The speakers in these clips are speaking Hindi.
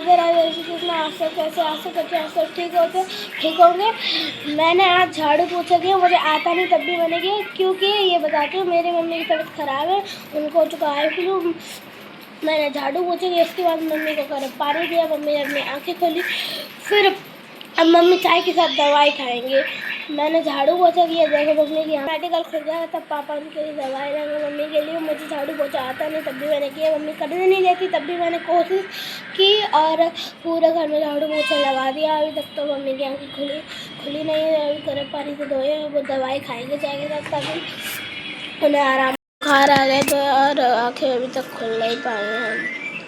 राधे राधे श्री कृष्ण। आज सब कैसे, आज सब कैसे, आज सब ठीक होंगे। मैंने आज झाड़ू पोछा किया, मुझे आता नहीं तब भी मैंने किया, क्योंकि ये बताती हूँ मेरी मम्मी की तबीयत ख़राब है, उनको हो चुका है फ्लू। मैंने झाड़ू पोछा किया, इसके बाद मम्मी को गर्म पानी दिया, मम्मी ने अपनी आँखें खोली, फिर अब मम्मी चाय के साथ दवाई खाएंगे। मैंने झाड़ू पोछा किया, देखो मम्मी की मेडिकल खुल जाएगा तब पापा उनके लिए दवाई लेंगे मम्मी के लिए। मुझे झाड़ू पोछा आता नहीं तब भी मैंने किया, मम्मी करने नहीं देती तब भी मैंने कोशिश की और पूरे घर में झाड़ू पोछा लगा दिया। अभी तक तो मम्मी की आँखें खुली नहीं है, अभी गर्म पानी से धोए, वो दवाई खाएंगे चाय के साथ ताकि उन्हें आराम। बुखार आ गए थे और आँखें अभी तक खुल नहीं पाई हैं,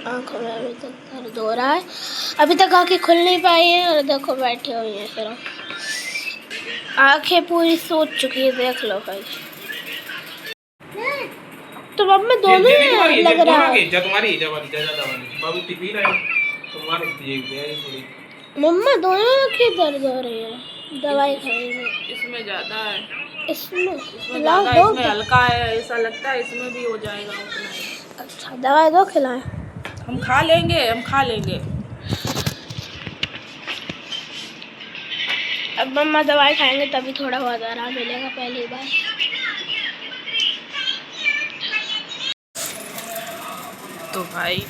आँखों में अभी तक दर्द हो रहा है, अभी तक आँखें खुल नहीं पाई हैं और देखो बैठी हुई हैं सिर्फ, आँखें पूरी सूज चुकी है, देख लो भाई। तो मम्मी दोनों लग रहा है, मम्मा दोनों आँखें दर्द हो रही है, दवाई खाएंगे। इसमें ज्यादा है, इसमें ज्यादा, इसमें हल्का है, ऐसा लगता है इसमें भी हो जाएगा उतना ही। अच्छा दवाई दो, खिलाएं। हम खा लेंगे, हम खा लेंगे। अब मम्मा दवाई खाएंगे तभी थोड़ा बहुत आराम मिलेगा, पहली बार। तो भाई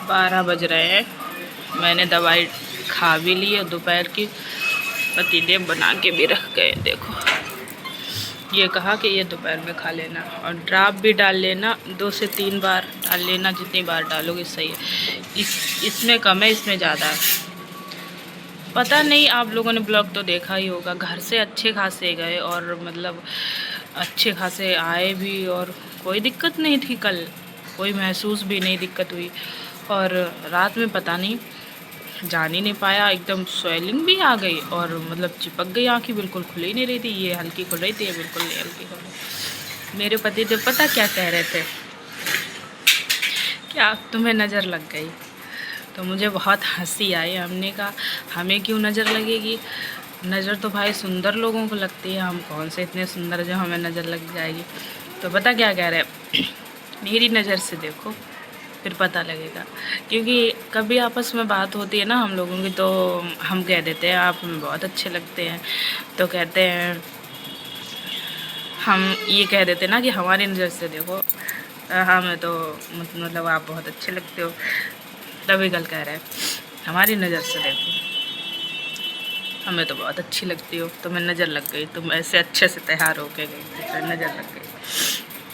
12 बज रहे हैं, मैंने दवाई खा भी ली है दोपहर की, पतिदेव बना के भी रख गए। देखो ये कहा कि ये दोपहर में खा लेना और ड्राप भी डाल लेना, 2 से 3 बार डाल लेना, जितनी बार डालोगे सही है। इसमें कम है, इसमें ज़्यादा है। पता नहीं, आप लोगों ने ब्लॉग तो देखा ही होगा, घर से अच्छे खासे गए और मतलब अच्छे खासे आए भी और कोई दिक्कत नहीं थी, कल कोई महसूस भी नहीं दिक्कत हुई। और रात में पता नहीं, जान ही नहीं पाया, एकदम स्वेलिंग भी आ गई और मतलब चिपक गई, आँखें बिल्कुल खुल ही नहीं रही थी, ये हल्की खुल रही थी, ये बिल्कुल नहीं हल्की खुल रही। मेरे पति तो पता क्या कह रहे थे, क्या तुम्हें नज़र लग गई? तो मुझे बहुत हंसी आई। हमने कहा हमें क्यों नज़र लगेगी, नज़र तो भाई सुंदर लोगों को लगती है, हम कौन से इतने सुंदर जो हमें नज़र लग जाएगी। तो पता क्या कह रहे, मेरी नज़र से देखो फिर पता लगेगा, क्योंकि कभी आपस में बात होती है ना हम लोगों की, तो हम कह देते हैं आप हमें बहुत अच्छे लगते हैं, तो कहते हैं, हम ये कह देते हैं ना कि हमारी नज़र से देखो हमें तो मतलब आप बहुत अच्छे लगते हो। तभी कल कह रहे हैं हमारी नज़र से देखो हमें तो बहुत अच्छी लगती हो, तुम्हें नज़र लग गई, तुम ऐसे अच्छे से तैयार होके गई तो नज़र लग गई।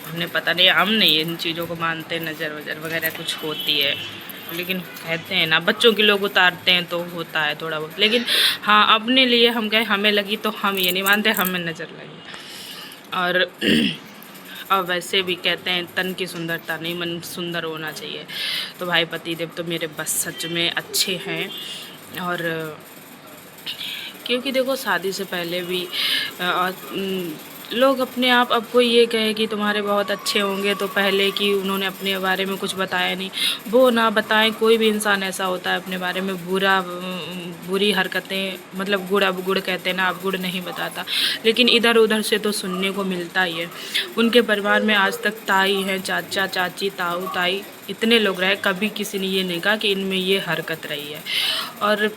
हमने पता नहीं, हम नहीं इन चीज़ों को मानते, नज़र वज़र वगैरह कुछ होती है, लेकिन कहते हैं ना बच्चों के लोग उतारते हैं तो होता है थोड़ा बहुत, लेकिन हाँ अपने लिए हम कहें हमें लगी तो हम ये नहीं मानते हमें नज़र लगी। और वैसे भी कहते हैं तन की सुंदरता नहीं, मन सुंदर होना चाहिए। तो भाई पतिदेव तो मेरे बस सच में अच्छे हैं। और क्योंकि देखो शादी से पहले भी लोग अपने आप, अब कोई ये कहे कि तुम्हारे बहुत अच्छे होंगे तो पहले कि उन्होंने अपने बारे में कुछ बताया नहीं, वो ना बताएं। कोई भी इंसान ऐसा होता है अपने बारे में बुरी हरकतें, मतलब गुड़, अब गुड़ कहते हैं ना, अब गुड़ नहीं बताता, लेकिन इधर उधर से तो सुनने को मिलता ही है। उनके परिवार में आज तक ताई हैं, चाचा चाची, ताऊ ताई, इतने लोग रहे, कभी किसी ने ये नहीं कहा कि इनमें ये हरकत रही है। और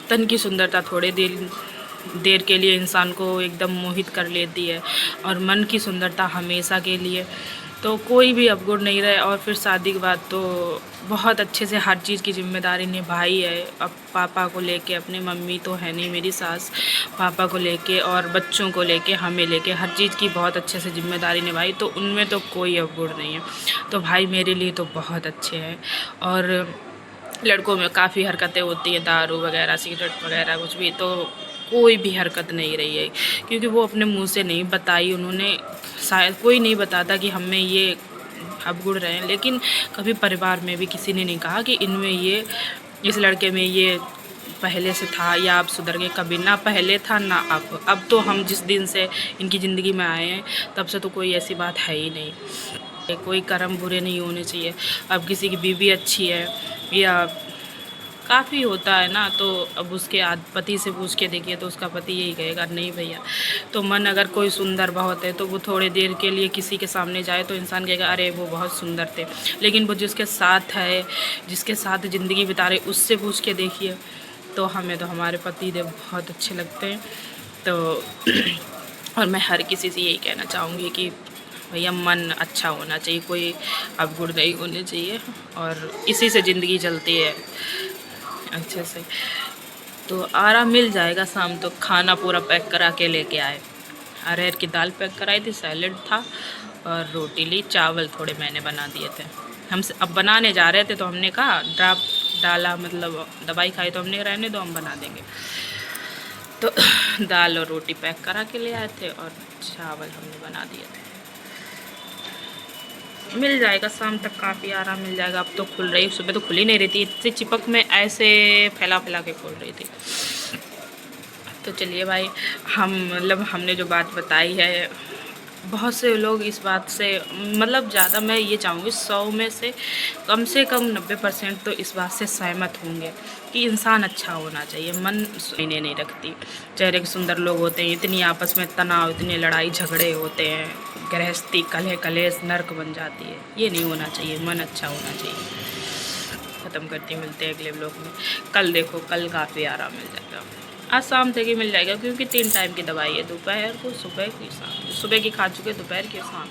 तन की सुंदरता थोड़े देर के लिए इंसान को एकदम मोहित कर लेती है, और मन की सुंदरता हमेशा के लिए। तो कोई भी अवगुण नहीं रहे। और फिर शादी के बाद तो बहुत अच्छे से हर चीज़ की जिम्मेदारी निभाई है, अब पापा को लेके, अपने मम्मी तो है नहीं मेरी सास, पापा को लेके और बच्चों को लेके, हमें लेके, हर चीज़ की बहुत अच्छे से जिम्मेदारी निभाई, तो उनमें तो कोई अवगुण नहीं है। तो भाई मेरे लिए तो बहुत अच्छे हैं। और लड़कों में काफ़ी हरकतें होती हैं, दारू वगैरह, सिगरेट वगैरह, कुछ भी, तो कोई भी हरकत नहीं रही है, क्योंकि वो अपने मुंह से नहीं बताई उन्होंने, शायद कोई नहीं बताता कि हमें ये अवगुण रहे हैं, लेकिन कभी परिवार में भी किसी ने नहीं कहा कि इनमें ये, इस लड़के में ये पहले से था या अब सुधर गए, कभी ना पहले था ना अब तो हम जिस दिन से इनकी ज़िंदगी में आए हैं तब से तो कोई ऐसी बात है ही नहीं। कोई कर्म बुरे नहीं होने चाहिए। अब किसी की बीवी अच्छी है या काफ़ी होता है ना, तो अब उसके पति से पूछ के देखिए तो उसका पति यही कहेगा नहीं भैया। तो मन अगर कोई सुंदर बहुत है तो वो थोड़ी देर के लिए किसी के सामने जाए तो इंसान कहेगा अरे वो बहुत सुंदर थे, लेकिन वो जिसके साथ है, जिसके साथ ज़िंदगी बिता रहे, उससे पूछ के देखिए तो हमें तो हमारे पति देव बहुत अच्छे लगते हैं। तो और मैं हर किसी से यही कहना चाहूँगी कि भैया मन अच्छा होना चाहिए, कोई अवगुण नहीं होने चाहिए, और इसी से ज़िंदगी चलती है अच्छे से। तो आराम मिल जाएगा शाम तो। खाना पूरा पैक करा के लेके आए, अरहर की दाल पैक कराई थी, सैलेड था और रोटी ली, चावल थोड़े मैंने बना दिए थे। हम अब बनाने जा रहे थे तो हमने कहा ड्राफ्ट डाला, मतलब दवाई खाई तो हमने रहने दो, हम बना देंगे। तो दाल और रोटी पैक करा के ले आए थे और चावल हमने बना दिए थे। मिल जाएगा शाम तक, काफ़ी आराम मिल जाएगा। अब तो खुल रही, सुबह तो खुल ही नहीं रही थी, इतनी चिपक में ऐसे फैला फैला के खुल रही थी। तो चलिए भाई, मतलब हमने जो बात बताई है, बहुत से लोग इस बात से, मतलब ज़्यादा मैं ये चाहूँगी 100 में से कम 90% तो इस बात से सहमत होंगे कि इंसान अच्छा होना चाहिए। मन सुनने नहीं रखती। चेहरे के सुंदर लोग होते हैं, इतनी आपस में तनाव, इतने लड़ाई झगड़े होते हैं, गृहस्थी कलह कलेश नर्क बन जाती है। ये नहीं होना चाहिए, मन अच्छा होना चाहिए। ख़त्म करती, मिलते हैं अगले ब्लॉग में। कल देखो, कल काफ़ी आराम मिल जाएगा। आज शाम तक ही मिल जाएगा, क्योंकि 3 टाइम की दवाई है, दोपहर को, सुबह की, शाम। सुबह की खा चुके, दोपहर की, शाम।